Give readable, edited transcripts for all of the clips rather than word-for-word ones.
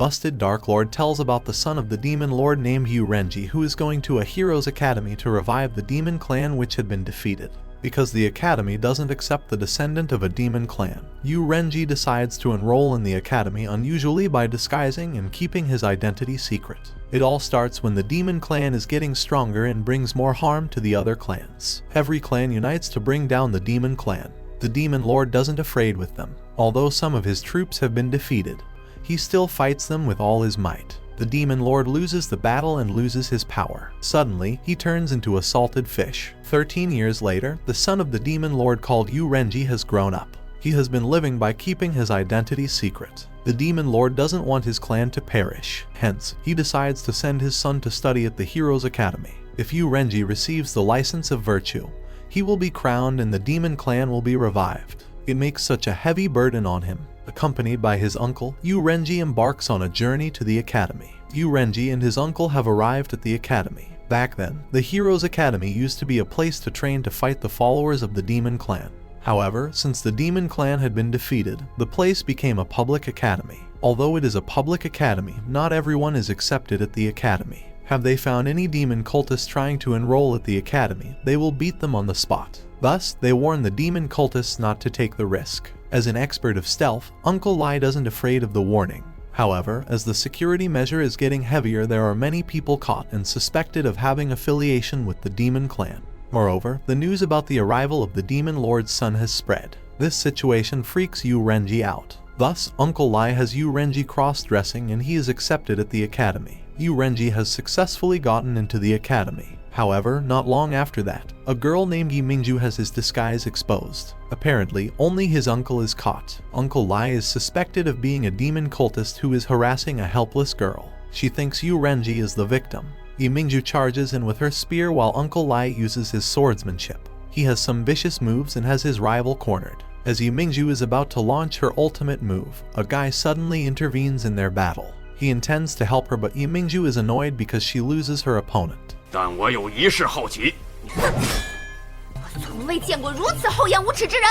busted Darklord tells about the son of the demon lord named Yu Renji, who is going to a hero's academy to revive the demon clan which had been defeated. Because the academy doesn't accept the descendant of a demon clan, Yu Renji decides to enroll in the academy unusually by disguising and keeping his identity secret. It all starts when the demon clan is getting stronger and brings more harm to the other clans. Every clan unites to bring down the demon clan. The demon lord doesn't afraid with them. Although some of his troops have been defeated, he still fights them with all his might. The demon lord loses the battle and loses his power. Suddenly, he turns into a salted fish. 13 years later, the son of the demon lord called Yu Renji has grown up. He has been living by keeping his identity secret. The demon lord doesn't want his clan to perish. Hence, he decides to send his son to study at the Heroes Academy. If Yu Renji receives the license of virtue, he will be crowned and the demon clan will be revived. It makes such a heavy burden on him. Accompanied by his uncle, Yu Renji embarks on a journey to the academy. Yu Renji and his uncle have arrived at the academy. Back then, the Heroes Academy used to be a place to train to fight the followers of the demon clan. However, since the demon clan had been defeated, the place became a public academy. Although it is a public academy, not everyone is accepted at the academy. Have they found any demon cultists trying to enroll at the academy, they will beat them on the spot. Thus, they warn the demon cultists not to take the risk. As an expert of stealth, Uncle Lai doesn't afraid of the warning. However, as the security measure is getting heavier, there are many people caught and suspected of having affiliation with the demon clan. Moreover, the news about the arrival of the demon lord's son has spread. This situation freaks Yu Renji out. Thus, Uncle Lai has Yu Renji cross-dressing and he is accepted at the academy. Yu Renji has successfully gotten into the academy. However, not long after that, a girl named Yi Mingju has his disguise exposed. Apparently, only his uncle is caught. Uncle Lai is suspected of being a demon cultist who is harassing a helpless girl. She thinks Yu Renji is the victim. Yi Mingju charges in with her spear while Uncle Lai uses his swordsmanship. He has some vicious moves and has his rival cornered. As Yi Mingju is about to launch her ultimate move, a guy suddenly intervenes in their battle. He intends to help her, but Yi Mingju is annoyed because she loses her opponent. 但我有一事好奇，我从未见过如此厚颜无耻之人。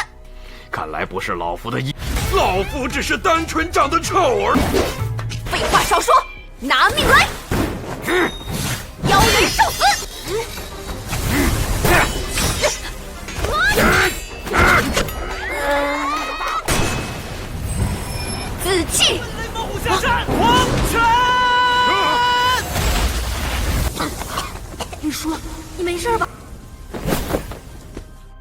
看来不是老夫的意，老夫只是单纯长得丑而。废话少说，拿命来！妖人受死！紫气！下山，黄泉！李叔，你没事吧？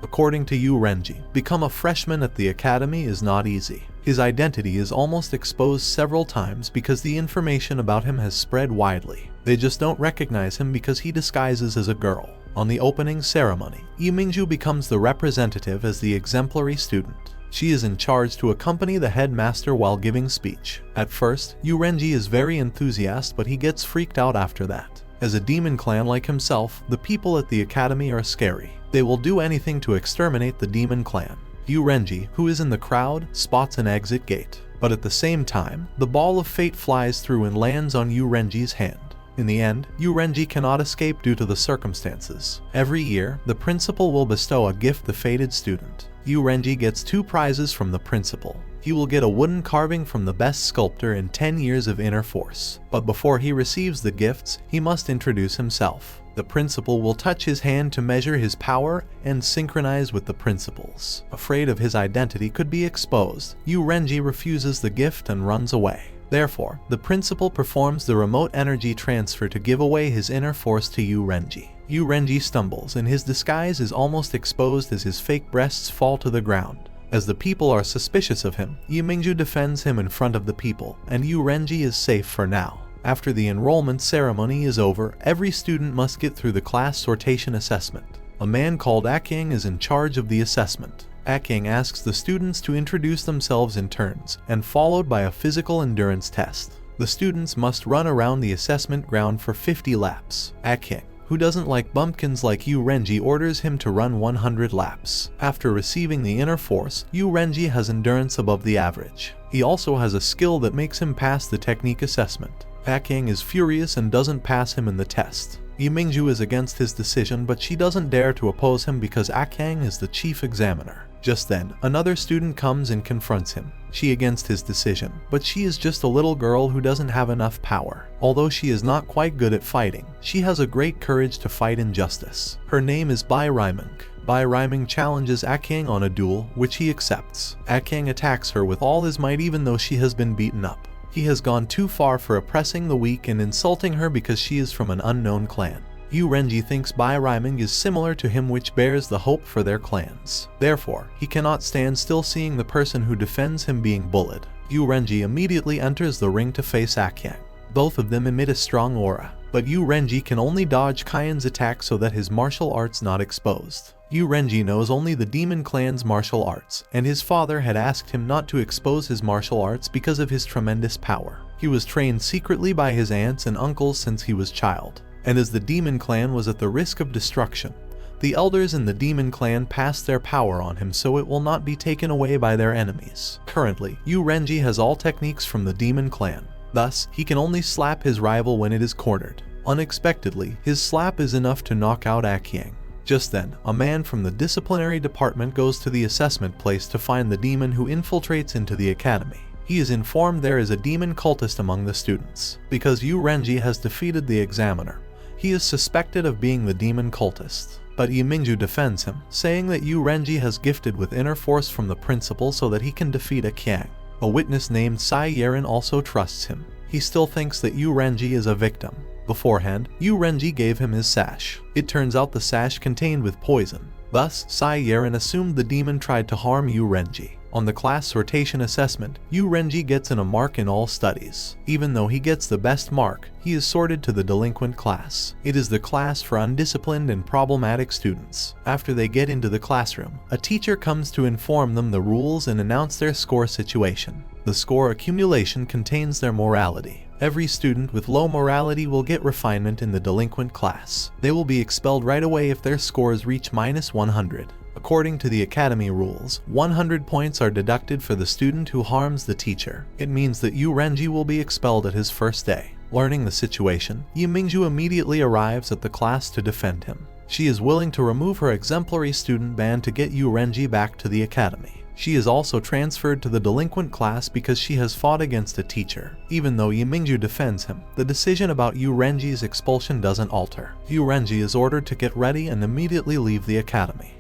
According to Yu Renji, become a freshman at the academy is not easy. His identity is almost exposed several times because the information about him has spread widely. They just don't recognize him because he disguises as a girl. On the opening ceremony, Yi Mingju becomes the representative as the exemplary student. She is in charge to accompany the headmaster while giving speech. At first, Yu Renji is very enthusiastic, but he gets freaked out after that. As a demon clan like himself, the people at the academy are scary. They will do anything to exterminate the demon clan. Yu Renji, who is in the crowd, spots an exit gate. But at the same time, the ball of fate flies through and lands on Yu Renji's hand. In the end, Yu Renji cannot escape due to the circumstances. Every year, the principal will bestow a gift to the fated student. Yu Renji gets 2 prizes from the principal. He will get a wooden carving from the best sculptor and 10 years of inner force. But before he receives the gifts, he must introduce himself. The principal will touch his hand to measure his power and synchronize with the principal's. Afraid of his identity could be exposed, Yu Renji refuses the gift and runs away. Therefore, the principal performs the remote energy transfer to give away his inner force to Yu Renji. Yu Renji stumbles and his disguise is almost exposed as his fake breasts fall to the ground. As the people are suspicious of him, Yi Mingju defends him in front of the people, and Yu Renji is safe for now. After the enrollment ceremony is over, every student must get through the class sortation assessment. A man called Akyang is in charge of the assessment. Akyang asks the students to introduce themselves in turns, and followed by a physical endurance test. The students must run around the assessment ground for 50 laps. Akyang, who doesn't like bumpkins like Yu Renji, orders him to run 100 laps. After receiving the inner force, Yu Renji has endurance above the average. He also has a skill that makes him pass the technique assessment. Akyang is furious and doesn't pass him in the test. Yi Mingju is against his decision, but she doesn't dare to oppose him because Akyang is the chief examiner. Just then, another student comes and confronts him. She against his decision, but she is just a little girl who doesn't have enough power. Although she is not quite good at fighting, she has a great courage to fight injustice. Her name is Bai Raiming. Bai Raiming challenges Akyang on a duel, which he accepts. Akyang attacks her with all his might even though she has been beaten up. He has gone too far for oppressing the weak and insulting her because she is from an unknown clan. Yu Renji thinks Bai Raiming is similar to him, which bears the hope for their clans. Therefore, he cannot stand still seeing the person who defends him being bullied. Yu Renji immediately enters the ring to face Akyang. Both of them emit a strong aura, but Yu Renji can only dodge Kyan's attack so that his martial arts not exposed. Yu Renji knows only the demon clan's martial arts, and his father had asked him not to expose his martial arts because of his tremendous power. He was trained secretly by his aunts and uncles since he was child. And as the demon clan was at the risk of destruction, the elders in the demon clan passed their power on him so it will not be taken away by their enemies. Currently, Yu Renji has all techniques from the demon clan. Thus, he can only slap his rival when it is cornered. Unexpectedly, his slap is enough to knock out Akyang. Just then, a man from the disciplinary department goes to the assessment place to find the demon who infiltrates into the academy. He is informed there is a demon cultist among the students. Because Yu Renji has defeated the examiner, he is suspected of being the demon cultist. But Yu Mingju defends him, saying that Yu Renji has gifted with inner force from the principal so that he can defeat Akyang. A witness named Sai Yeren also trusts him. He still thinks that Yu Renji is a victim. Beforehand, Yu Renji gave him his sash. It turns out the sash contained with poison. Thus, Sai Yeren assumed the demon tried to harm Yu Renji. On the class sortation assessment, Yu Renji gets a mark in all studies. Even though he gets the best mark, he is sorted to the delinquent class. It is the class for undisciplined and problematic students. After they get into the classroom, a teacher comes to inform them the rules and announce their score situation. The score accumulation contains their morality. Every student with low morality will get refinement in the delinquent class. They will be expelled right away if their scores reach -100. According to the academy rules, 100 points are deducted for the student who harms the teacher. It means that Yu Renji will be expelled at his first day. Learning the situation, Yu Mingju immediately arrives at the class to defend him. She is willing to remove her exemplary student ban to get Yu Renji back to the academy. She is also transferred to the delinquent class because she has fought against a teacher. Even though Yu Mingju defends him, the decision about Yu Renji's expulsion doesn't alter. Yu Renji is ordered to get ready and immediately leave the academy.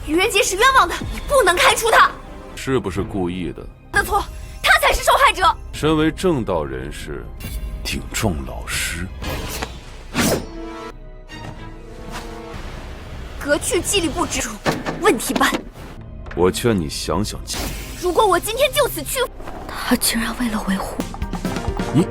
愚人节是冤枉的，你不能开除他。是不是故意的？的错，他才是受害者。身为正道人士，顶撞老师。革去纪律部支出，问题办。我劝你想想。如果我今天就此去，他竟然为了维护你。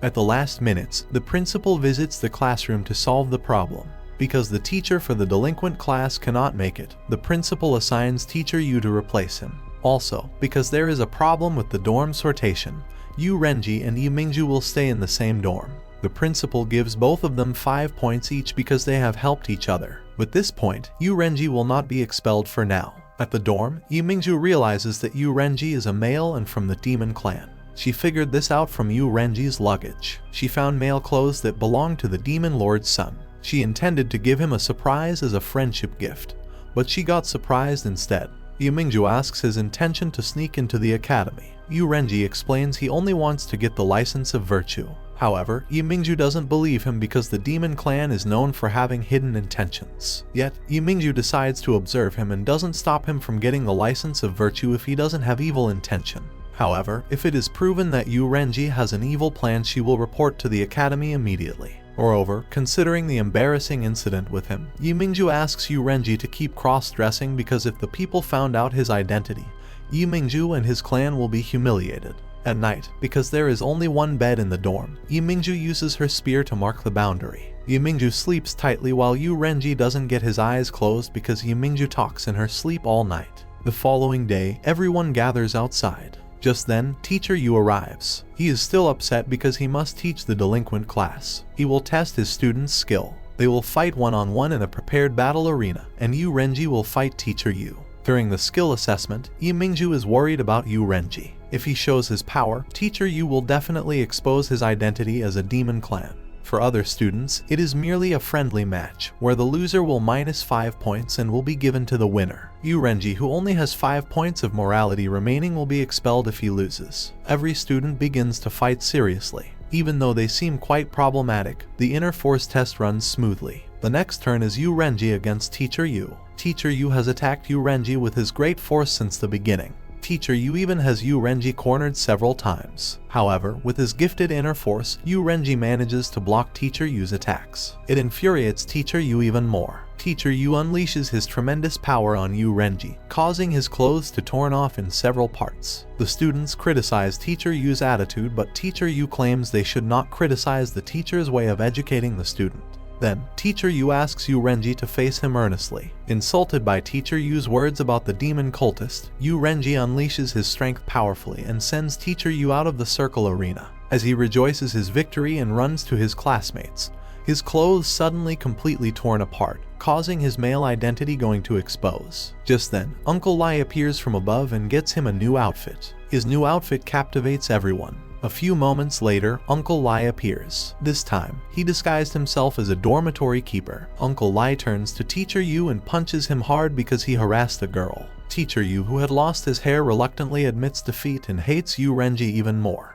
At the last minutes, the principal visits the classroom to solve the problem. Because the teacher for the delinquent class cannot make it, the principal assigns teacher Yu to replace him. Also, because there is a problem with the dorm sortation, Yu Renji and Yu Mingju will stay in the same dorm. The principal gives both of them 5 points each because they have helped each other. With this point, Yu Renji will not be expelled for now. At the dorm, Yu Mingju realizes that Yu Renji is a male and from the demon clan. She figured this out from Yu Renji's luggage. She found male clothes that belonged to the demon lord's son. She intended to give him a surprise as a friendship gift, but she got surprised instead. Yu Mingju asks his intention to sneak into the academy. Yu Renji explains he only wants to get the license of virtue. However, Yu Mingju doesn't believe him because the demon clan is known for having hidden intentions. Yet, Yu Mingju decides to observe him and doesn't stop him from getting the license of virtue if he doesn't have evil intention. However, if it is proven that Yu Renji has an evil plan, she will report to the academy immediately. Moreover, considering the embarrassing incident with him, Yu Mingju asks Yu Renji to keep cross-dressing because if the people found out his identity, Yu Mingju and his clan will be humiliated. At night, because there is only one bed in the dorm, Yu Mingju uses her spear to mark the boundary. Yu Mingju sleeps tightly while Yu Renji doesn't get his eyes closed because Yu Mingju talks in her sleep all night. The following day, everyone gathers outside. Just then, teacher Yu arrives. He is still upset because he must teach the delinquent class. He will test his students' skill. They will fight one-on-one in a prepared battle arena, and Yu Renji will fight teacher Yu. During the skill assessment, Yu Mingju is worried about Yu Renji. If he shows his power, teacher Yu will definitely expose his identity as a demon clan. For other students, it is merely a friendly match, where the loser will minus 5 points and will be given to the winner. Yu Renji, who only has 5 points of morality remaining, will be expelled if he loses. Every student begins to fight seriously. Even though they seem quite problematic, the inner force test runs smoothly. The next turn is Yu Renji against Teacher Yu. Teacher Yu has attacked Yu Renji with his great force since the beginning. Teacher Yu even has Yu Renji cornered several times. However, with his gifted inner force, Yu Renji manages to block Teacher Yu's attacks. It infuriates Teacher Yu even more. Teacher Yu unleashes his tremendous power on Yu Renji, causing his clothes to torn off in several parts. The students criticize Teacher Yu's attitude, but Teacher Yu claims they should not criticize the teacher's way of educating the student. Then, Teacher Yu asks Yu Renji to face him earnestly. Insulted by Teacher Yu's words about the demon cultist, Yu Renji unleashes his strength powerfully and sends Teacher Yu out of the circle arena. As he rejoices his victory and runs to his classmates, his clothes suddenly completely torn apart, causing his male identity going to expose. Just then, Uncle Lai appears from above and gets him a new outfit. His new outfit captivates everyone. A few moments later, Uncle Lai appears. This time, he disguised himself as a dormitory keeper. Uncle Lai turns to Teacher Yu and punches him hard because he harassed a girl. Teacher Yu, who had lost his hair, reluctantly admits defeat and hates Yu Renji even more.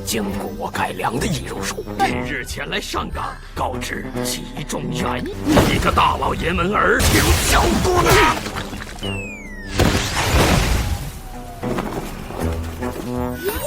经过我改良的易容术，近日前来上岗，告知其中原因。一个大老爷们儿挺小多的。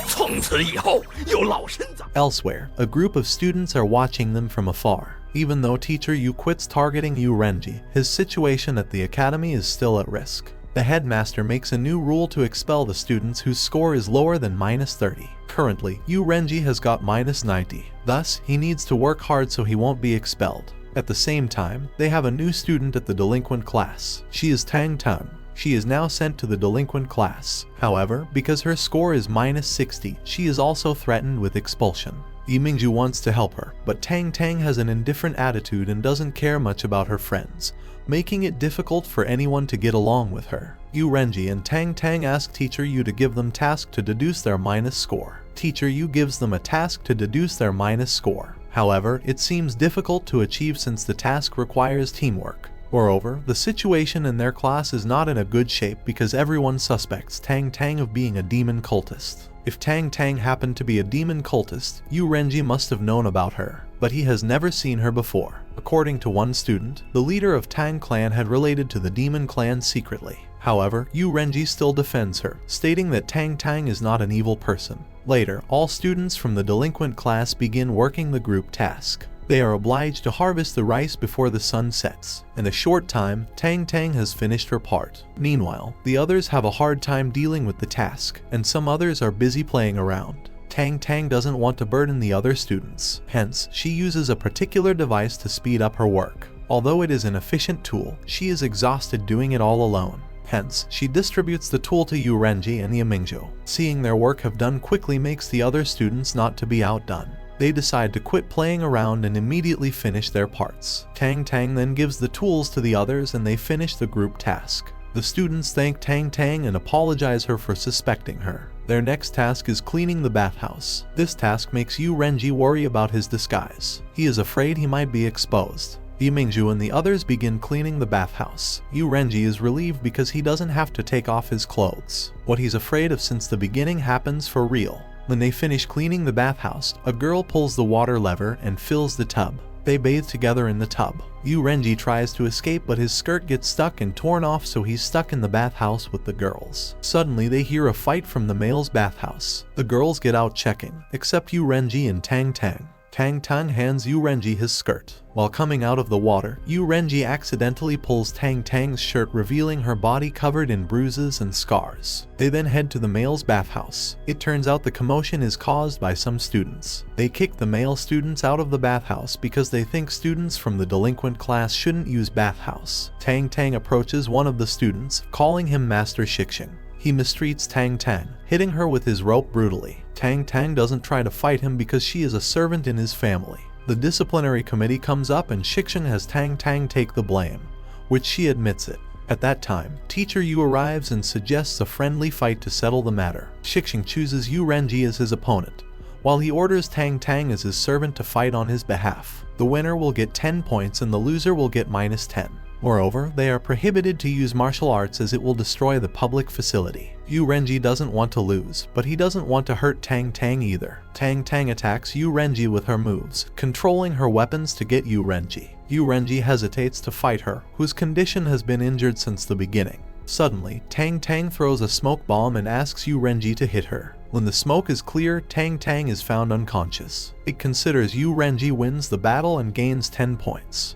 从此以后，有老身在。 Elsewhere, a group of students are watching them from afar. Even though Teacher Yu quits targeting Yu Renji, his situation at the academy is still at risk. The headmaster makes a new rule to expel the students whose score is lower than minus 30. Currently, Yu Renji has got minus 90. Thus, he needs to work hard so he won't be expelled. At the same time, they have a new student at the delinquent class. She is Tang Tang. She is now sent to the delinquent class. However, because her score is minus 60, she is also threatened with expulsion. Yimingju wants to help her, but Tang Tang has an indifferent attitude and doesn't care much about her friends, making it difficult for anyone to get along with her. Yu Renji and Tang Tang ask Teacher Yu to give them task to deduce their minus score. Teacher Yu gives them a task to deduce their minus score. However, it seems difficult to achieve since the task requires teamwork. Moreover, the situation in their class is not in a good shape because everyone suspects Tang Tang of being a demon cultist. If Tang Tang happened to be a demon cultist, Yu Renji must have known about her, but he has never seen her before. According to one student, the leader of Tang clan had related to the demon clan secretly. However, Yu Renji still defends her, stating that Tang Tang is not an evil person. Later, all students from the delinquent class begin working the group task. They are obliged to harvest the rice before the sun sets. In a short time, Tang Tang has finished her part. Meanwhile, the others have a hard time dealing with the task, and some others are busy playing around. Tang Tang doesn't want to burden the other students. Hence, she uses a particular device to speed up her work. Although it is an efficient tool, she is exhausted doing it all alone. Hence, she distributes the tool to Yu Renji and Yimingju. Seeing their work have done quickly makes the other students not to be outdone. They decide to quit playing around and immediately finish their parts. Tang Tang then gives the tools to the others and they finish the group task. The students thank Tang Tang and apologize her for suspecting her. Their next task is cleaning the bathhouse. This task makes Yu Renji worry about his disguise. He is afraid he might be exposed. Yimingju and the others begin cleaning the bathhouse. Yu Renji is relieved because he doesn't have to take off his clothes. What he's afraid of since the beginning happens for real. When they finish cleaning the bathhouse, a girl pulls the water lever and fills the tub. They bathe together in the tub. Yu Renji tries to escape, but his skirt gets stuck and torn off, so he's stuck in the bathhouse with the girls. Suddenly, they hear a fight from the male's bathhouse. The girls get out checking, except Yu Renji and Tang Tang. Tang Tang hands Yu Renji his skirt. While coming out of the water, Yu Renji accidentally pulls Tang Tang's shirt, revealing her body covered in bruises and scars. They then head to the male's bathhouse. It turns out the commotion is caused by some students. They kick the male students out of the bathhouse because they think students from the delinquent class shouldn't use bathhouse. Tang Tang approaches one of the students, calling him Master Shikshin. He mistreats Tang Tang, hitting her with his rope brutally. Tang Tang doesn't try to fight him because she is a servant in his family. The disciplinary committee comes up and Shikshin has Tang Tang take the blame, which she admits it. At that time, Teacher Yu arrives and suggests a friendly fight to settle the matter. Shikshin chooses Yu Renji as his opponent, while he orders Tang Tang as his servant to fight on his behalf. The winner will get 10 points and the loser will get -10. Moreover, they are prohibited to use martial arts as it will destroy the public facility. Yu Renji doesn't want to lose, but he doesn't want to hurt Tang Tang either. Tang Tang attacks Yu Renji with her moves, controlling her weapons to get Yu Renji. Yu Renji hesitates to fight her, whose condition has been injured since the beginning. Suddenly, Tang Tang throws a smoke bomb and asks Yu Renji to hit her. When the smoke is clear, Tang Tang is found unconscious. It considers Yu Renji wins the battle and gains 10 points.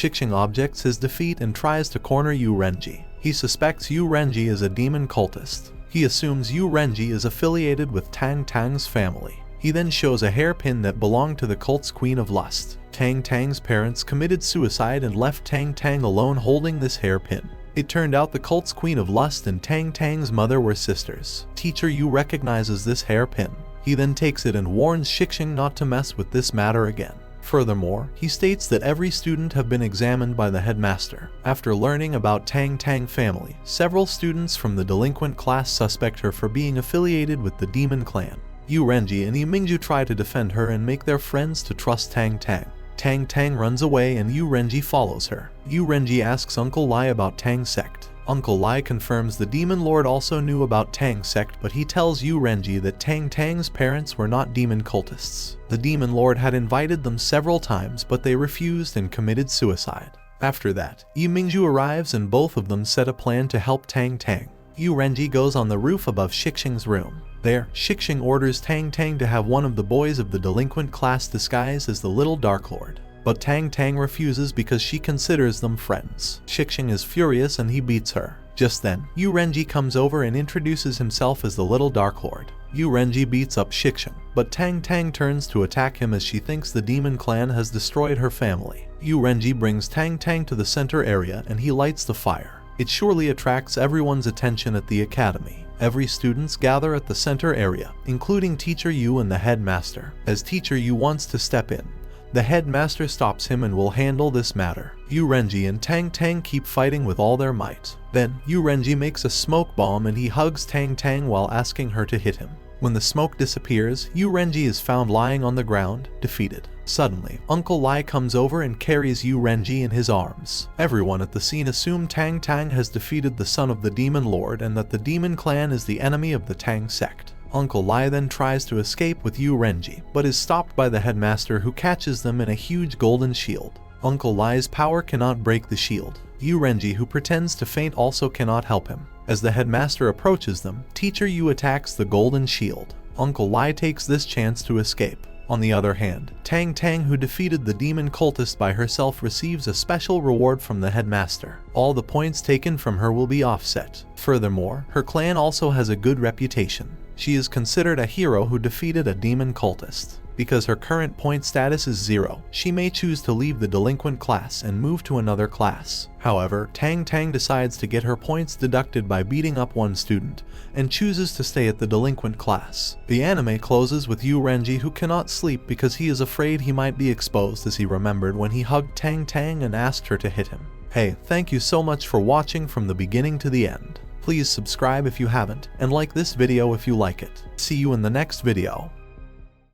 Shixing objects his defeat and tries to corner Yu Renji. He suspects Yu Renji is a demon cultist. He assumes Yu Renji is affiliated with Tang Tang's family. He then shows a hairpin that belonged to the cult's Queen of Lust. Tang Tang's parents committed suicide and left Tang Tang alone holding this hairpin. It turned out the cult's Queen of Lust and Tang Tang's mother were sisters. Teacher Yu recognizes this hairpin. He then takes it and warns Shixing not to mess with this matter again. Furthermore, he states that every student have been examined by the headmaster. After learning about Tang Tang family, several students from the delinquent class suspect her for being affiliated with the demon clan. Yu Renji and Mingju try to defend her and make their friends to trust Tang Tang. Tang Tang runs away and Yu Renji follows her. Yu Renji asks Uncle Lai about Tang sect. Uncle Lai confirms the Demon Lord also knew about Tang sect, but he tells Yu Renji that Tang Tang's parents were not demon cultists. The Demon Lord had invited them several times, but they refused and committed suicide. After that, Yu Mingju arrives and both of them set a plan to help Tang Tang. Yu Renji goes on the roof above Shixing's room. There, Shixing orders Tang Tang to have one of the boys of the delinquent class disguised as the little Darklord. But Tang Tang refuses because she considers them friends. Shixing is furious and he beats her. Just then, Yu Renji comes over and introduces himself as the little Darklord. Yu Renji beats up Shixing, but Tang Tang turns to attack him as she thinks the demon clan has destroyed her family. Yu Renji brings Tang Tang to the center area and he lights the fire. It surely attracts everyone's attention at the academy. Every students gather at the center area, including Teacher Yu and the headmaster. As Teacher Yu wants to step in, the headmaster stops him and will handle this matter. Yu Renji and Tang Tang keep fighting with all their might. Then, Yu Renji makes a smoke bomb and he hugs Tang Tang while asking her to hit him. When the smoke disappears, Yu Renji is found lying on the ground, defeated. Suddenly, Uncle Lai comes over and carries Yu Renji in his arms. Everyone at the scene assume Tang Tang has defeated the son of the Demon Lord and that the Demon Clan is the enemy of the Tang sect. Uncle Lai then tries to escape with Yu Renji, but is stopped by the headmaster who catches them in a huge golden shield. Uncle Lai's power cannot break the shield. Yu Renji, who pretends to faint, also cannot help him. As the headmaster approaches them, Teacher Yu attacks the golden shield. Uncle Lai takes this chance to escape. On the other hand, Tang Tang, who defeated the demon cultist by herself, receives a special reward from the headmaster. All the points taken from her will be offset. Furthermore, her clan also has a good reputation. She is considered a hero who defeated a demon cultist. Because her current point status is 0, she may choose to leave the delinquent class and move to another class. However, Tang Tang decides to get her points deducted by beating up one student, and chooses to stay at the delinquent class. The anime closes with Yu Renji, who cannot sleep because he is afraid he might be exposed, as he remembered when he hugged Tang Tang and asked her to hit him. Hey, thank you so much for watching from the beginning to the end. Please subscribe if you haven't, and like this video if you like it. See you in the next video.